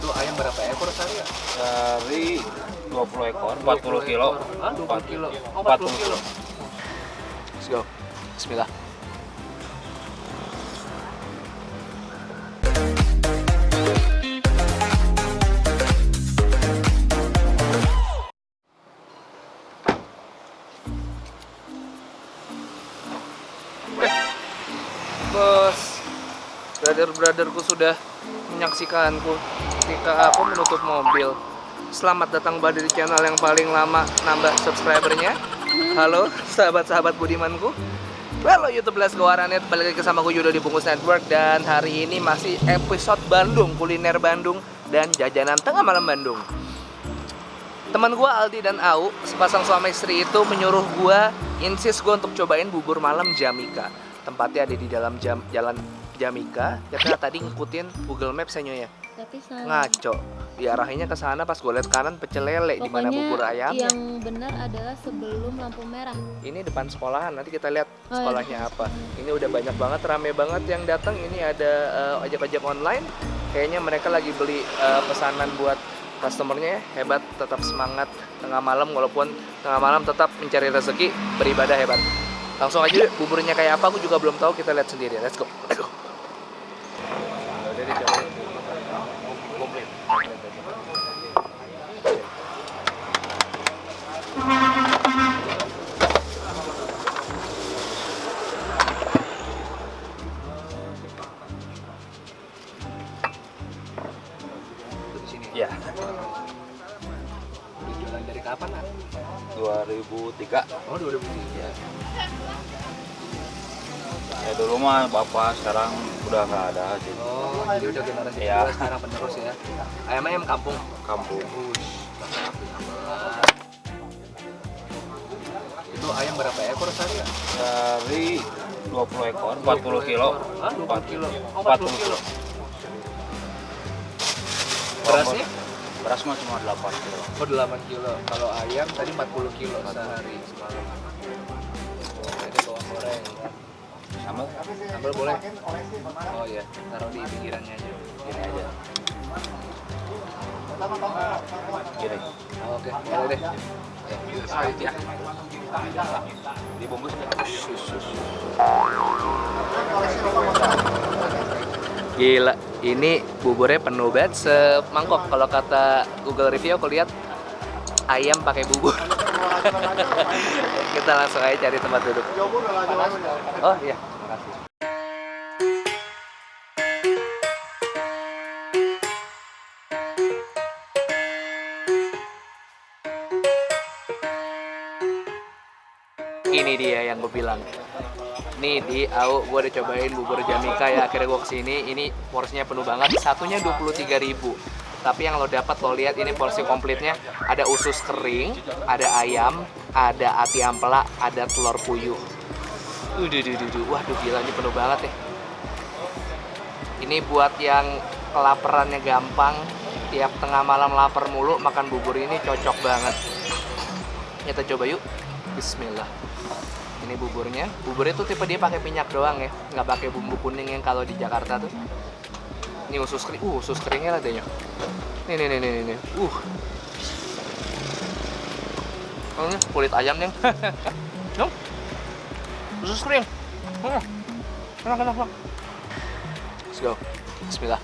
Itu ayam berapa ekor sehari ya? Dari 20 ekor, 40 kilo. 20 kilo. Oh, 40 kilo. Let's go. Bismillah. Bos, brother-brotherku sudah menyaksikanku ketika aku menutup mobil. Selamat datang kembali di channel yang paling lama nambah subscribernya. Halo sahabat-sahabat budimanku. Halo YouTube Let's Go Aranet, balik lagi sama aku Yudo di Bungkus Network. Dan hari ini masih episode Bandung, kuliner Bandung dan jajanan tengah malam Bandung. Teman gua Aldi dan Au, sepasang suami istri itu menyuruh gua, insist gua untuk cobain bubur malam Jamika. Tempatnya ada di dalam jalan Jamika. Kita tadi ngikutin Google Maps ya. Tapi salah. Ngaco. Diarahinnya ke sana, pas gue lihat kanan pecel lele di mana bubur ayamnya. Yang benar adalah sebelum lampu merah. Ini depan sekolahan, nanti kita lihat sekolahnya apa. Ini udah banyak banget, rame banget yang datang. Ini ada ojek-ojek online. Kayaknya mereka lagi beli pesanan buat customernya ya. Hebat, tetap semangat tengah malam, walaupun tengah malam tetap mencari rezeki, beribadah hebat. Langsung aja yuk, buburnya kayak apa aku juga belum tahu, kita lihat sendiri. Let's go. Let's go. Udah dicoba. Komplit. Di sini. Iya. Jualan dari kapan, Nak? 2003. Oh, 2003. Ya dulu mah bapak, sekarang udah nggak ada sih. Oh, jadi udah generasi Iya. kedua sekarang penerus ya. Ayam kampung. Kampung. Itu ayam berapa ekor sehari ya? Dari 20 ekor, 40 kilo. 20 kilo. Oh, 40 40 kilo. Berasnya? Beras mah cuma 8 kilo. Oh, 8 kilo. Kalau ayam tadi 40 kilo sehari semalam. Ini bawang goreng. Sambal? Sambal boleh? Oh iya, taruh di pinggirannya aja. Gini aja. Gini. Oh, oke, boleh deh. Sekali ya. Dibungkus ya? Gila, ini buburnya penuh banget semangkok. Kalau kata Google review aku lihat ayam pakai bubur. Kita langsung aja cari tempat duduk. Oh iya, makasih. Ini dia yang gue bilang. Nih di Au, gue udah cobain bubur Jamika ya. Akhirnya gue kesini, ini porsinya penuh banget. Satunya 23.000. Tapi yang lo dapat, lo lihat ini porsi komplitnya. Ada usus kering, ada ayam, ada ati ampela, ada telur puyuh. Waduh gila, ini penuh banget ya. Ini buat yang kelaparannya gampang, tiap tengah malam lapar mulu, makan bubur ini cocok banget. Kita coba yuk. Bismillah. Ini buburnya tuh tipe dia pakai minyak doang ya, nggak pakai bumbu kuning yang kalau di Jakarta tuh. Ini usus kering, usus keringnya adanya. Nih. Oh, ini kulit ayam nih. Dong. Usus kering. Enak. Let's go. Bismillah.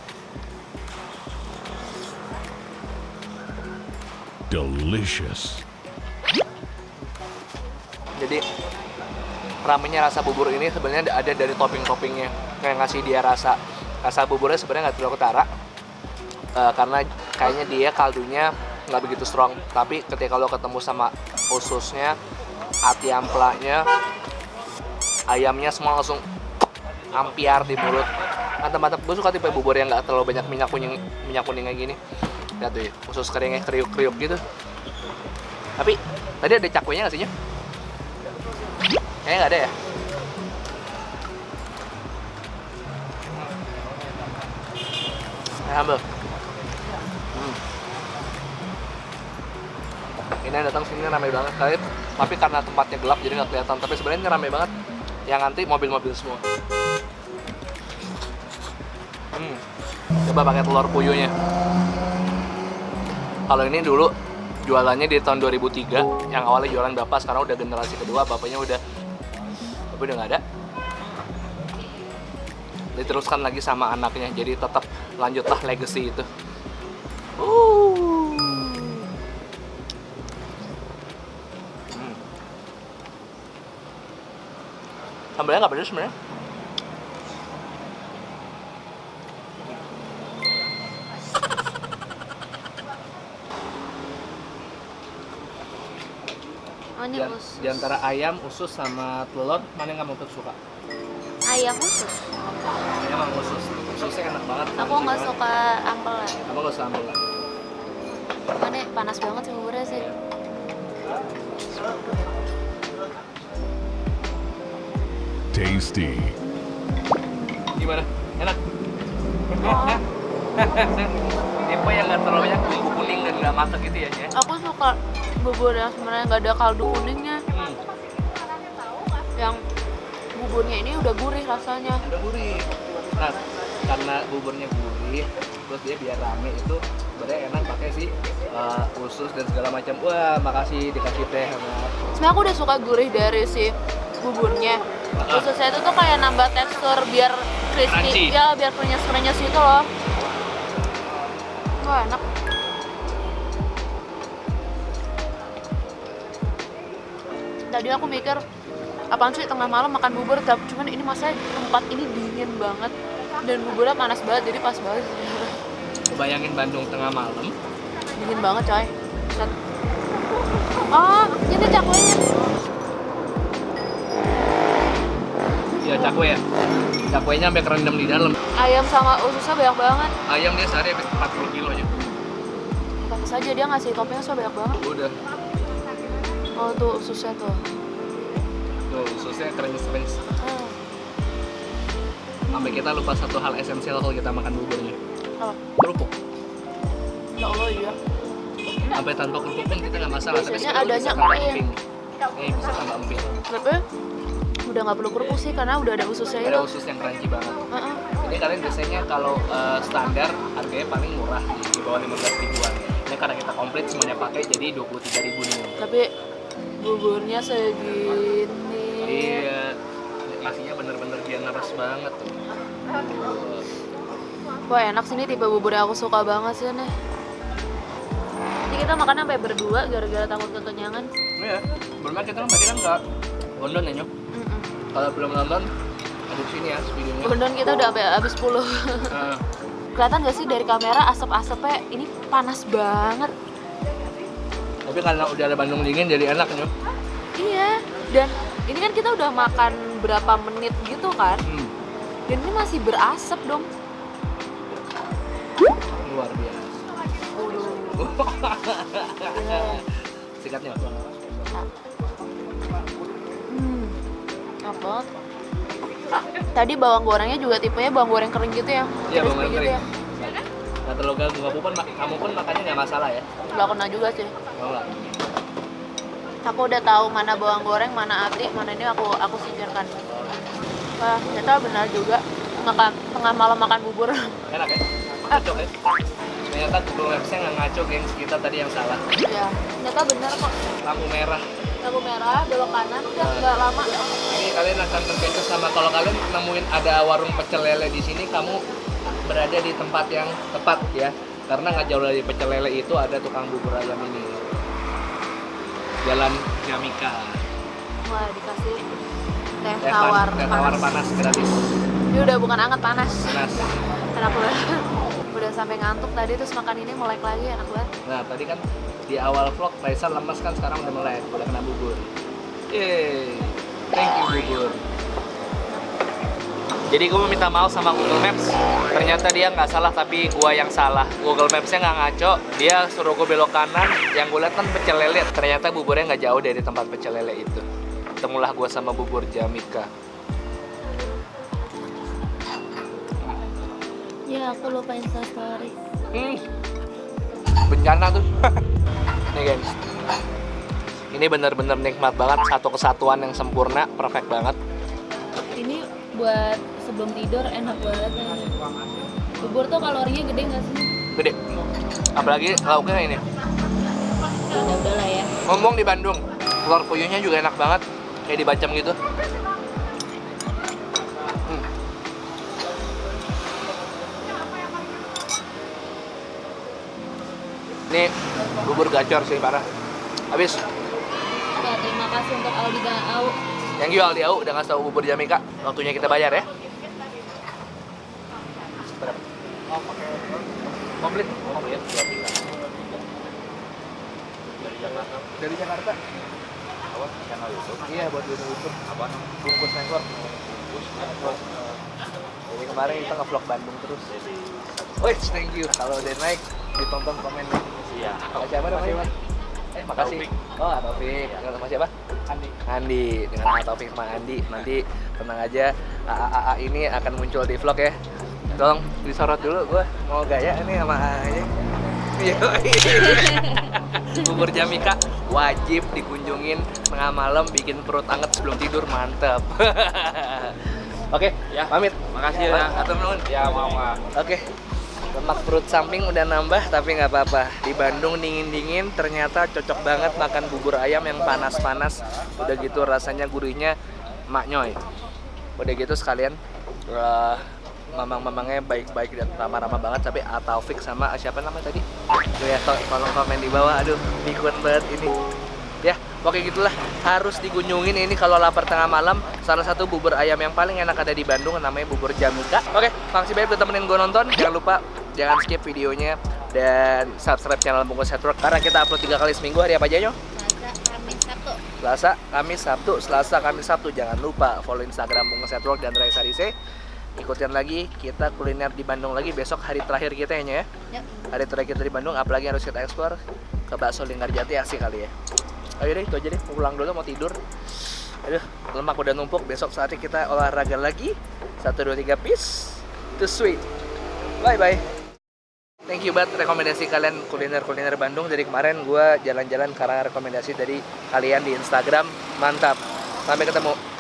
Delicious. Jadi ramenya rasa bubur ini sebenarnya ada dari topping-toppingnya, kayak ngasih dia rasa buburnya sebenarnya nggak terlalu ketara, karena kayaknya dia kaldunya nggak begitu strong. Tapi ketika lo ketemu sama ususnya, ati amplanya, ayamnya, semua langsung ampiar di mulut. Mantap. Gue suka tipe bubur yang nggak terlalu banyak minyak kuning kayak gini. Lihat tuh ya, usus keringnya kriuk-kriuk gitu. Tapi tadi ada cakwenya nggak sih? Kayaknya nggak ada ya. Sambal. Ini yang datang sini ramai banget kali, tapi karena tempatnya gelap jadi nggak kelihatan. Tapi sebenarnya ini ramai banget. Yang nanti mobil-mobil semua. Coba pakai telur puyuhnya. Kalau ini dulu jualannya di tahun 2003, yang awalnya jualan bapak, sekarang udah generasi kedua, bapaknya udah nggak ada. Diteruskan lagi sama anaknya, jadi tetap lanjutlah legacy itu. Sambalnya nggak pedas sebenarnya. Di antara ayam, usus, sama telur, mana yang kamu suka? Ayam usus. Ayam sama usus. Ususnya enak banget. Aku nggak suka ampelan. Kamu nggak suka ampelan? Mana panas banget sih buburnya sih. Tasty. Gimana? Enak? Tipe yang nggak terlalu banyak bumbu kuning dan nggak masak gitu ya, Nya? Aku suka bubur yang sebenarnya nggak ada kaldu kuningnya. Yang buburnya ini udah gurih rasanya. Udah gurih. Nah, karena buburnya gurih, terus dia biar rame itu sebenarnya enak pakai si usus dan segala macam. Wah, makasih dikasih teh hangat. Sebenarnya aku udah suka gurih dari si buburnya. Ususnya itu tuh kayak nambah tekstur biar crispy, Crunchy. ya biar krenyes-krenyes gitu loh. Wah, enak. Tadi aku mikir apaan sih tengah malam makan bubur, tapi cuman ini masanya tempat ini dingin banget dan buburnya panas banget, jadi pas banget. Bayangin Bandung tengah malam. Dingin banget coy. Set. Oh, ini cakwenya. Ya cakwe ya. Cakwenya sampai kerendam di dalam. Ayam sama ususnya banyak banget. Ayam dia sehari habis 40 kilo aja. Pantes aja dia ngasih toppingnya so banyak banget. Udah. Oh tuh ususnya tuh. Tuh, ususnya krenyes-krenyes. Hmm. Sampai kita lupa satu hal esensial kalau kita makan buburnya. Apa? Kerupuk. Ya Allah iya. Sampai tanpa kerupuk pun kita nggak masalah. Tapi Biasanya sekarang adanya bisa tambah emping. emping. Nih bisa tambah emping. Tapi udah nggak perlu kerupuk sih karena udah ada ususnya itu. Ada usus yang crunchy banget. Heeh. Ini kalian biasanya kalau standar harganya paling murah di bawah 15 ribuan. Ini karena kita komplit semuanya pakai jadi 23 ribu nih. Tapi buburnya segini. Iya. Nasinya bener-bener generous banget tuh. Wah enak sih, ini tipe bubur yang aku suka banget sih nih. Ini kita makan sampai berdua gara-gara takut kekenyangan. Iya. Belum kita tadi kan nggak London ya nyok. Kalau belum nonton ada di sini ya videonya. Bondon kita udah habis 10. Nah, Kelihatan gak sih dari kamera asap-asapnya ini panas banget. tapi karena udah ada Bandung dingin jadi enak nyok. Iya, dan ini kan kita udah makan berapa menit gitu kan. Dan ini masih berasap dong. Luar biasa. Sikatnya. Apa? Tadi bawang gorengnya juga tipenya bawang goreng kering gitu ya? Iya, bawang Crispy goreng gitu kering. Nggak terlalu ganggu, kamu pun makannya nggak masalah ya? Nggak kena juga sih. Mau nggak? Aku udah tahu mana bawang goreng, mana ati, mana ini aku singkirkan. Wah, ternyata benar juga makan tengah malam makan bubur. Enak ya? Cocok ya? Ternyata Google Maps-nya nggak ngaco gengs, kita tadi yang salah. Ya, ternyata benar kok. Lampu merah. Lampu merah, belok kanan, udah nggak lama. Ini kalian akan terkecoh sama kalau kalian nemuin ada warung pecel lele di sini, kamu berada di tempat yang tepat ya. Karena nggak jauh dari pecel lele itu ada tukang bubur ayam ini. Jalan Jamika. Wah, dikasih teh tawar panas gratis. Ini udah bukan anget, panas. Panas. Enak banget. Udah sampai ngantuk tadi terus makan ini melek lagi, enak banget. Nah tadi kan di awal vlog Raisa lemes kan, sekarang udah melek, udah kena bubur. Yeay, thank you bubur. Jadi gue minta maaf sama Google Maps. Ternyata dia nggak salah tapi gue yang salah. Google Maps-nya nggak ngaco. Dia suruh gue belok kanan. Yang gue lihat kan pecel lele. Ternyata buburnya nggak jauh dari tempat pecel lele itu. Ketemulah gue sama bubur Jamika. Ya, aku lupa Instastory. Bencana tuh. Nih guys. Ini bener-bener nikmat banget. Satu kesatuan yang sempurna, perfect banget. Ini buat sebelum tidur enak banget. Bubur tuh kalorinya gede nggak sih? Gede. Apalagi lauknya ini. Udah lah ya. Ngomong di Bandung, telur puyuhnya juga enak banget, kayak dibacem gitu. Ini bubur gacor sih parah. Habis. Ya, terima kasih untuk Aldi dan Au. Thank you Aldi Au udah ngasih tau bubur Jamika. Waktunya kita bayar ya. Komplit. Komplit. Dari Jakarta. Apa? Channel YouTube. Iya buat YouTube. Apa? Bungkus network. Jadi kemarin kita nge-vlog Bandung terus. Wih, thank you. Kalau udah naik, ditonton komennya. Iya. Makasih apa namanya? Makasih. Taufik. Oh, Taufik. Dengan nama siapa? Andi. Andi. Dengan nama Taufik sama Andi. Nanti tenang aja, AA ini akan muncul di vlog ya. Tolong disorot dulu, gue mau gaya ini sama AA-nya. Bubur Jamika wajib dikunjungin tengah malam, bikin perut anget sebelum tidur, mantep. Oke, Ya. pamit. Makasih ya. Atur nuhun. Ya, mau. Oke, lemak perut samping udah nambah tapi nggak apa-apa. Di Bandung dingin-dingin ternyata cocok banget makan bubur ayam yang panas-panas. Udah gitu rasanya gurihnya maknyoy. Udah gitu sekalian mamang-mamangnya baik-baik dan ramah-ramah banget. Tapi Taufik sama siapa namanya tadi? Tuh ya, tolong komen di bawah. Aduh, pikun banget ini. Ya, oke gitulah, harus dikunjungin ini kalau lapar tengah malam. Salah satu bubur ayam yang paling enak ada di Bandung namanya bubur Jamika. Oke, makasih banyak udah temenin gue nonton. Jangan lupa jangan skip videonya dan subscribe channel Bungkus Network karena kita upload 3 kali seminggu. Hari apa aja, Nyo? Selasa, Kamis, Sabtu. Selasa, Kamis, Sabtu. Selasa, Kamis, Sabtu. Jangan lupa follow Instagram Bungkus Network dan Rai Sarise. Ikutin lagi, kita kuliner di Bandung lagi besok hari terakhir kita ya, Nyo ya. Yuk. Hari terakhir kita di Bandung, apalagi harus kita eksplor ke Bakso Linggarjati, asik kali ya. Ayo deh, itu aja deh, pulang dulu mau tidur. Aduh, lemak udah numpuk, besok saatnya kita olahraga lagi. 1, 2, 3, peace to sweet. Bye-bye. Thank you banget rekomendasi kalian kuliner-kuliner Bandung. Dari kemarin gue jalan-jalan karena rekomendasi dari kalian di Instagram. Mantap. Sampai ketemu.